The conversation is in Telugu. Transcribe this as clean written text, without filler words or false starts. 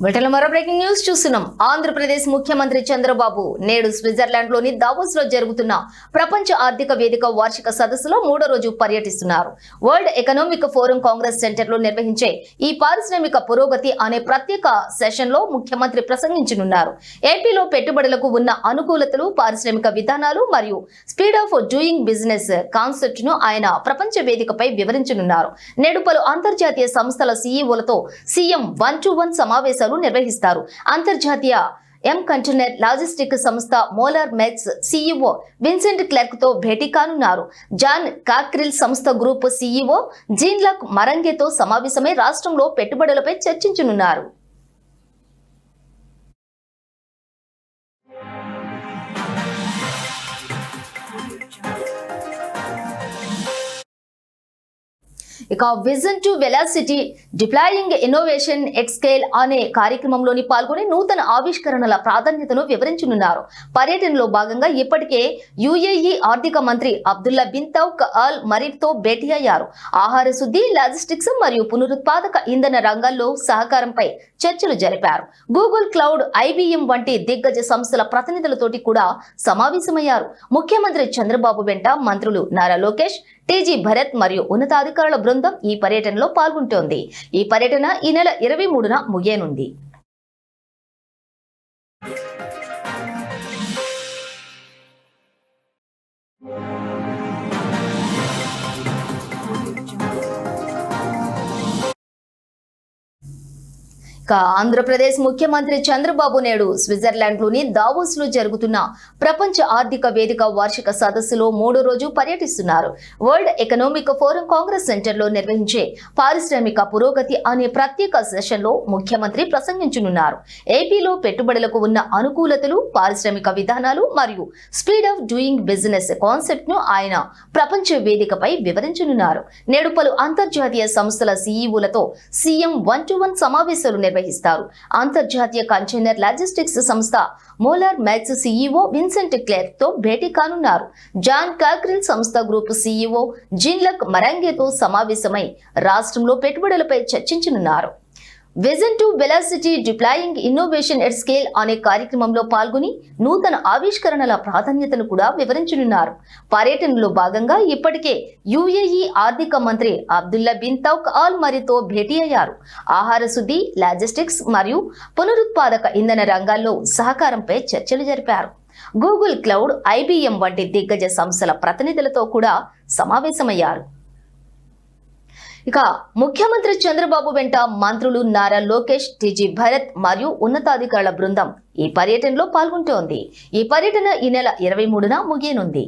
వీటిలో మరో బ్రేకింగ్ న్యూస్ చూస్తున్నాం. ఆంధ్రప్రదేశ్ ముఖ్యమంత్రి చంద్రబాబు నేడు స్విట్జర్లాండ్ లోని దావోస్ లో జరుగుతున్న ప్రపంచ ఆర్థిక వేదిక వార్షిక సదస్సులో 3వ రోజు పర్యటిస్తున్నారు. World economic forum Congress centre లో నిర్వహించే ఈ పారిశ్రామిక పురోగతి అనే ప్రత్యేక సెషన్ లో ముఖ్యమంత్రి ప్రసంగించనున్నారు. ఏపీలో పెట్టుబడులకు ఉన్న అనుకూలతలు, పారిశ్రామిక విధానాలు మరియు speed of doing business concept ను ఆయన ప్రపంచ వేదికపై వివరించనున్నారు. నేడు పలు అంతర్జాతీయ సంస్థల సీఈఓలతో సీఎం 1-to-1 సమావేశాలు నిర్వహిస్తారు. అంతర్జాతీయ కంటైనర్ లాజిస్టిక్ సంస్థ molar mess CEO Vincent clerk తో భేటీ కానున్నారు. జాన్ కాక్రిల్ సంస్థ గ్రూప్ సీఈఓ జీన్ లక్ మరంగేతో సమావేశమై రాష్ట్రంలో పెట్టుబడులపై చర్చించనున్నారు. ఇక vision to velocity deploying innovation at scale అనే కార్యక్రమంలోని పాల్గొని నూతన ఆవిష్కరణల ప్రాధాన్యతను వివరించనున్నారు. పర్యటనలో భాగంగా ఇప్పటికే యుఏఈ ఆర్థిక మంత్రి అబ్దుల్లా బిన్ తౌక్ అల్ మరీద్ తో భేటీ అయ్యారు. ఆహార శుద్ధి, లాజిస్టిక్స్ మరియు పునరుత్పాదక ఇంధన రంగాల్లో సహకారంపై చర్చలు జరిపారు. గూగుల్ క్లౌడ్, ఐబిఎం వంటి దిగ్గజ సంస్థల ప్రతినిధులతోటి కూడా సమావేశమయ్యారు. ముఖ్యమంత్రి చంద్రబాబు వెంట మంత్రులు నారా లోకేష్, టీజీ భరత్ మరియు ఉన్నతాధికారుల బృందం ఈ పర్యటనలో పాల్గొంటోంది. ఈ పర్యటన ఈ నెల 23న ముగియనుంది. ఆంధ్రప్రదేశ్ ముఖ్యమంత్రి చంద్రబాబు నేడు స్విట్జర్లాండ్ లోని దావోస్ లో జరుగుతున్న ప్రపంచ ఆర్థిక వేదిక వార్షిక సదస్సులో 3వ రోజు పర్యటిస్తున్నారు. World economic forum Congress centre లో నిర్వహించే పారిశ్రామిక పురోగతి అనే ప్రత్యేక సెషన్ లో ముఖ్యమంత్రి ప్రసంగించనున్నారు. ఏపీలో పెట్టుబడులకు ఉన్న అనుకూలతలు, పారిశ్రామిక విధానాలు మరియు speed of doing business concept ను ఆయన ప్రపంచ వేదికపై వివరించనున్నారు. నేడు పలు అంతర్జాతీయ సంస్థల సీఈఓలతో సీఎం 1-to-1 సమావేశాలు నిర్వహిస్తారు. అంతర్జాతీయ కంటైనర్ లాజిస్టిక్స్ సంస్థ molar mess CEO Vincent clerk తో భేటీ కానున్నారు. జాన్ కాక్రిల్ సంస్థ గ్రూప్ సీఈఓ జీన్ లక్ మరంగేతో సమావేశమై రాష్ట్రంలో పెట్టుబడులపై చర్చించనున్నారు. Vision to velocity deploying innovation at scale అనే కార్యక్రమంలో పాల్గొని నూతన ఆవిష్కరణల ప్రాధాన్యతను కూడా వివరించనున్నారు. పర్యటనలో భాగంగా ఇప్పటికే యుఏఈ ఆర్థిక మంత్రి అబ్దుల్లా బిన్ తౌక్ అల్ మరీద్ తో భేటీ అయ్యారు. ఆహార శుద్ధి, లాజిస్టిక్స్ మరియు పునరుత్పాదక ఇంధన రంగాల్లో సహకారంపై చర్చలు జరిపారు. గూగుల్ క్లౌడ్, ఐబిఎం వంటి దిగ్గజ సంస్థల ప్రతినిధులతో కూడా సమావేశమయ్యారు. ఇక ముఖ్యమంత్రి చంద్రబాబు వెంట మంత్రులు నారా లోకేష్, టీజీ భరత్ మరియు ఉన్నతాధికారుల బృందం ఈ పర్యటనలో పాల్గొంటోంది. ఈ పర్యటన ఈ నెల 23న ముగియనుంది.